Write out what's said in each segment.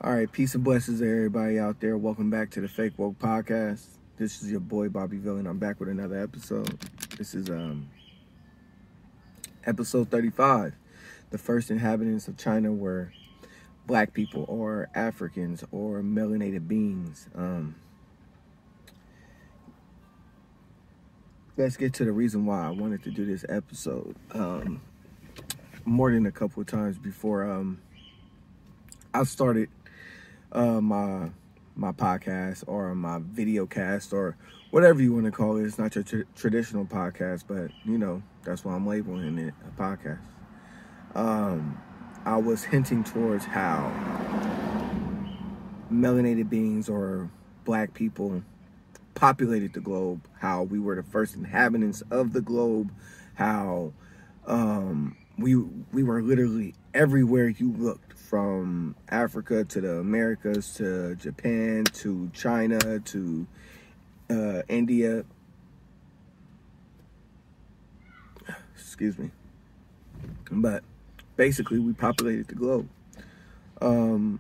All right, peace and blessings to everybody out there. Welcome back to the Fake Woke Podcast. This is your boy BobbyVILN. I'm back with another episode. This is episode 35. The first inhabitants of China were black people or Africans or melanated beings. Let's get to the reason why I wanted to do this episode. More than a couple of times before I started my podcast or my video cast or whatever you want to call it. It's not your traditional podcast, but that's why I'm labeling it a podcast. I was hinting towards how melanated beings or black people populated the globe, how we were the first inhabitants of the globe, how we were literally everywhere you looked, from Africa to the Americas to Japan to China to India. Excuse me. But basically, we populated the globe. And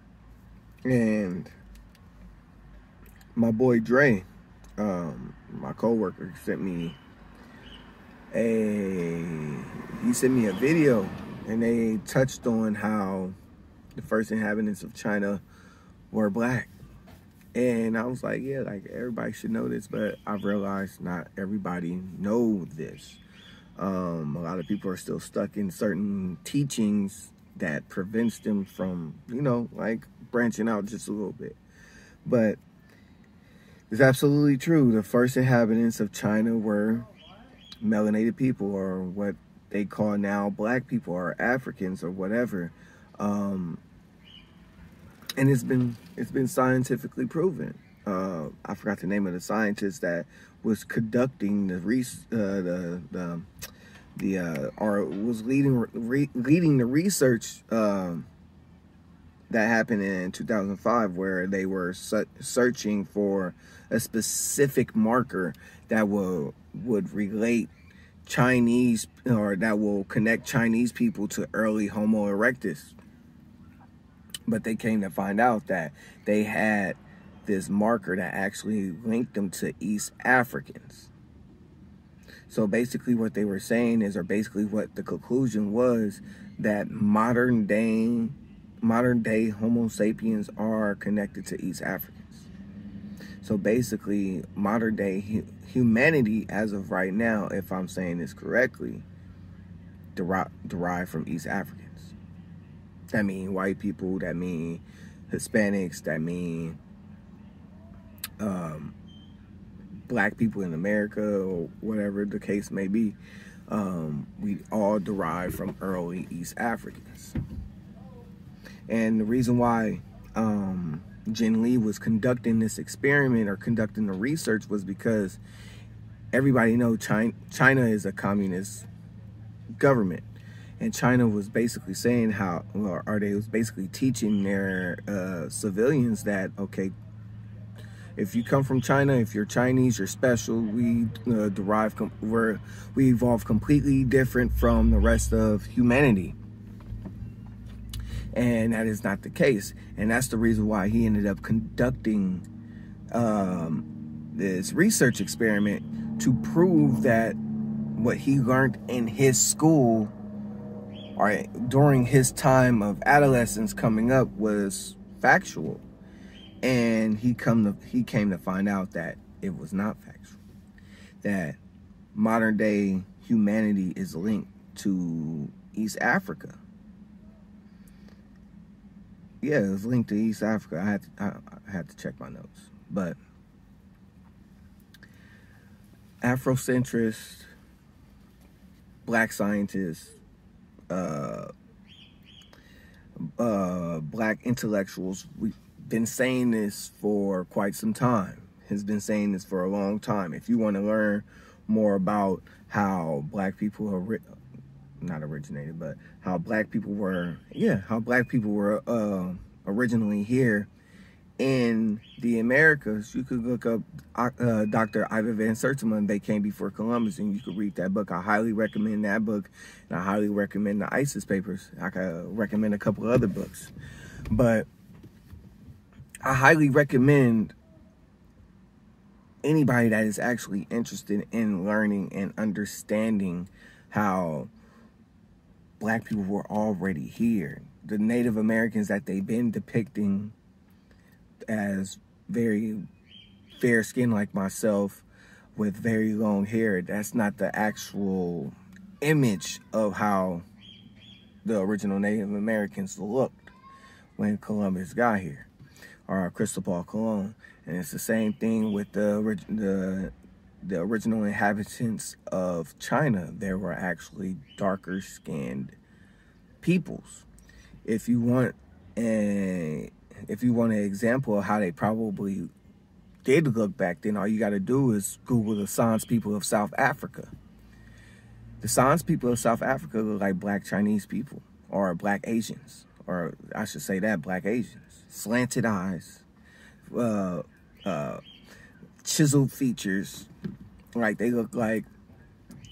my boy Dre, my coworker, sent me a video, and they touched on how the first inhabitants of China were black. And I was like, yeah, like everybody should know this, but I've realized not everybody know this. A lot of people are still stuck in certain teachings that prevents them from, like branching out just a little bit. But it's absolutely true. The first inhabitants of China were melanated people, or what they call now black people, or Africans, or whatever. And it's been scientifically proven. I forgot the name of the scientist that was conducting the leading the research that happened in 2005, where they were searching for a specific marker that would relate Chinese, or that will connect Chinese people to early Homo erectus. But they came to find out that they had this marker that actually linked them to East Africans. So basically what they were saying is, or basically what the conclusion was, that modern day Homo sapiens are connected to East Africans. So basically modern day humanity, as of right now, if I'm saying this correctly, derived from East Africans. That mean white people, that mean Hispanics, that mean black people in America, or whatever the case may be. We all derive from early East Africans. And the reason why Jen Lee was conducting this experiment, or conducting the research, was because everybody knows China is a communist government. And China was basically saying they was basically teaching their civilians that, okay, if you come from China, if you're Chinese, you're special. We evolve completely different from the rest of humanity. And that is not the case. And that's the reason why he ended up conducting this research experiment, to prove that what he learned in his school, or during his time of adolescence coming up, was factual. And he came to find out that it was not factual. That modern day humanity is linked to East Africa. Yeah, it was linked to East Africa. I had to check my notes. But Afrocentrists, black scientists, black intellectuals, we've been saying this for quite some time. Has been saying this for a long time. If you want to learn more about how black people how black people were originally here in the Americas, you could look up Dr. Ivan Van Sertima, They Came Before Columbus, and you could read that book. I highly recommend that book, and I highly recommend the ISIS Papers. I could recommend a couple of other books. But I highly recommend anybody that is actually interested in learning and understanding how black people were already here. The Native Americans that they've been depicting as very fair skin like myself with very long hair, that's not the actual image of how the original Native Americans looked when Columbus got here, or Cristobal Colon. And it's the same thing with the original inhabitants of China. There were actually darker skinned peoples. If you want an example of how they probably did look back then, all you got to do is Google the Sans people of South Africa. The Sans people of South Africa look like black Chinese people, or black Asians, or I should say that, black Asians. Slanted eyes, chiseled features, right? They look like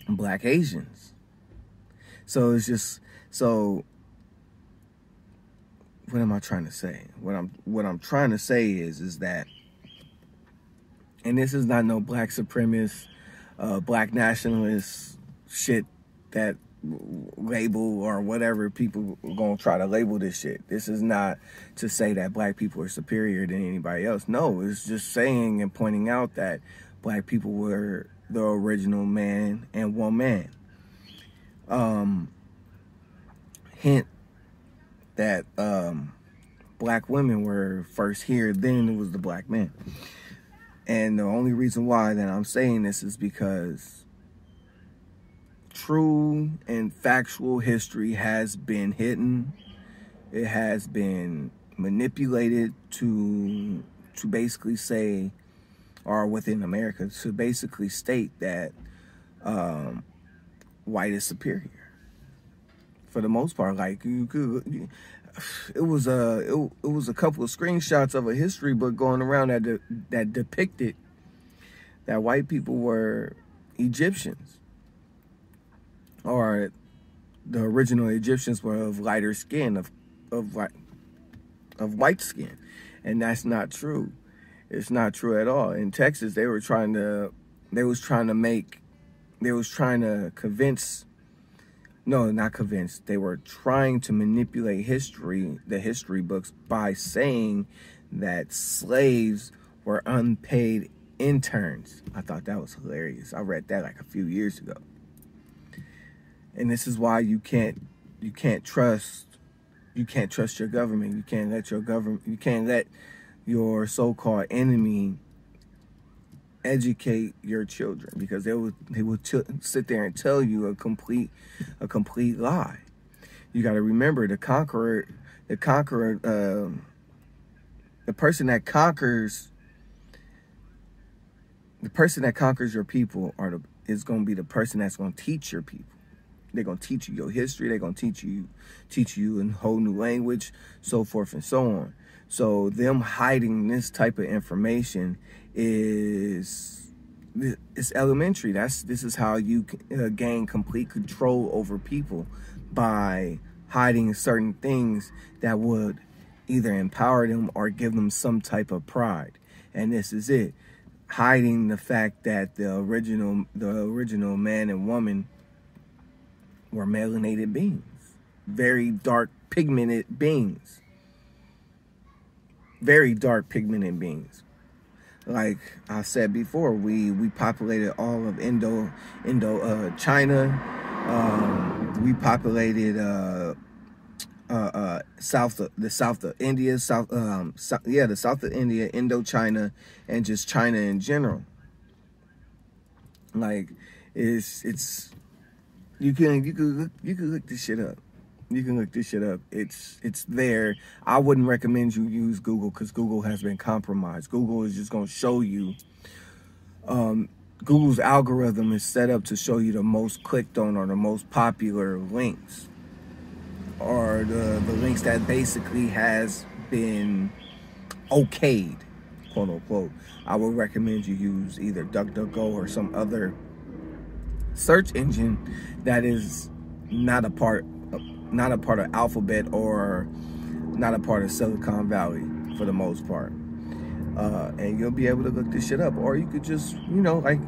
black Asians. So it's just, so what am I trying to say? What I'm trying to say is that, and this is not no black supremacist, black nationalist shit that label or whatever people are gonna try to label this shit. This is not to say that black people are superior than anybody else. No, it's just saying and pointing out that black people were the original man and woman. Hint that black women were first here, then it was the black men. And the only reason why that I'm saying this is because true and factual history has been hidden. It has been manipulated to basically say, or within America, to basically state that white is superior. For the most part, like it was a couple of screenshots of a history book going around that depicted that white people were Egyptians, or the original Egyptians were of lighter skin, of white skin, and that's not true. It's not true at all. In Texas, they were trying to convince. No, not convinced. They were trying to manipulate history, the history books, by saying that slaves were unpaid interns. I thought that was hilarious. I read that like a few years ago. And this is why you can't trust your government. You can't let your so-called enemy educate your children, because they will sit there and tell you a complete lie. You got to remember, the person that conquers your people is going to be the person that's going to teach your people. They're going to teach you your history. They're going to teach you a whole new language, so forth and so on. So them hiding this type of information is elementary. This is how you gain complete control over people, by hiding certain things that would either empower them or give them some type of pride. And this is it. Hiding the fact that the original man and woman were melanated beings. Very dark pigmented beings. Very dark pigmented beings. Like I said before, we populated all of China. We populated the south of India, the south of India, Indochina, and just China in general. Like it's you can look this shit up. You can look this shit up. It's there. I wouldn't recommend you use Google, because Google has been compromised. Google is just going to show you. Google's algorithm is set up to show you the most clicked on or the most popular links, or the links that basically has been okayed, quote unquote. I would recommend you use either DuckDuckGo or some other search engine that is not a part of Alphabet, or not a part of Silicon Valley. for the most part. And you'll be able to look this shit up. Or you could just, you know, like,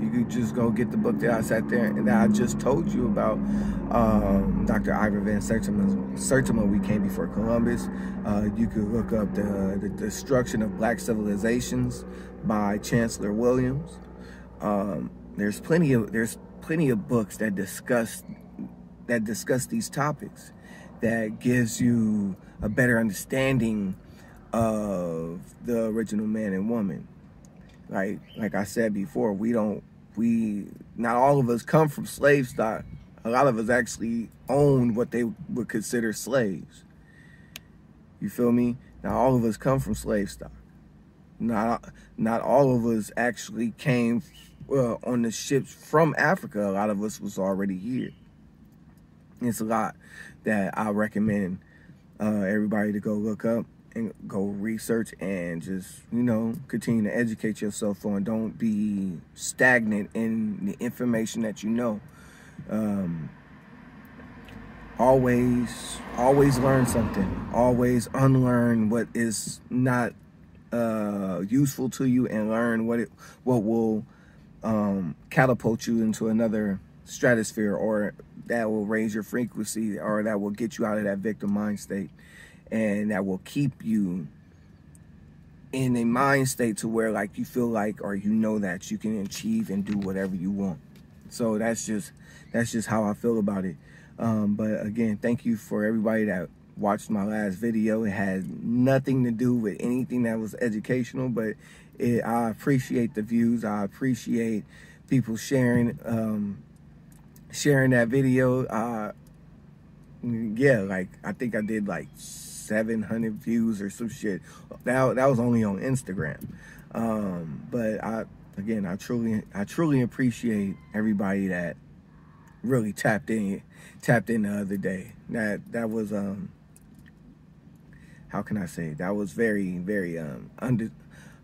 you could just go get the book that I sat there and that I just told you about, Dr. Ivor Van Sertima, We Came Before Columbus. You could look up the Destruction of Black Civilizations by Chancellor Williams. There's plenty of books that discuss these topics, that gives you a better understanding of the original man and woman. Like I said before, not all of us come from slave stock. A lot of us actually own what they would consider slaves. You feel me? Not all of us come from slave stock. Not all of us actually came on the ships from Africa. A lot of us was already here. It's a lot that I recommend everybody to go look up and go research and just, you know, continue to educate yourself on. Don't be stagnant in the information that you know. Always learn something. Always unlearn what is not useful to you, and learn what will catapult you into another stratosphere, or that will raise your frequency, or that will get you out of that victim mind state, and that will keep you in a mind state to where, like, you feel like, or you know, that you can achieve and do whatever you want. So that's just how I feel about it. But again, thank you for everybody that watched my last video. It had nothing to do with anything that was educational, but I appreciate the views. I appreciate people sharing that video. Yeah, like, I think I did like 700 views or some shit. That was only on Instagram. But I truly appreciate everybody that really tapped in the other day. That was how can I say it? That was very, very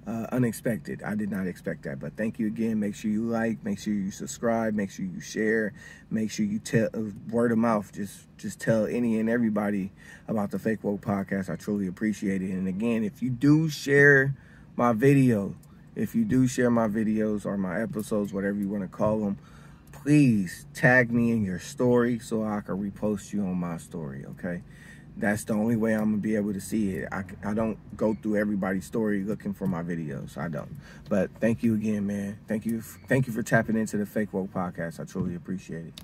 unexpected. I did not expect that. But thank you again. Make sure you like, make sure you subscribe, make sure you share, make sure you tell word of mouth. Just tell any and everybody about the Fake Woke Podcast. I truly appreciate it. And again, if you do share my videos or my episodes, whatever you want to call them, please tag me in your story so I can repost you on my story, okay? That's the only way I'm going to be able to see it. I don't go through everybody's story looking for my videos. I don't. But thank you again, man. Thank you for tapping into the Fake Woke Podcast. I truly appreciate it.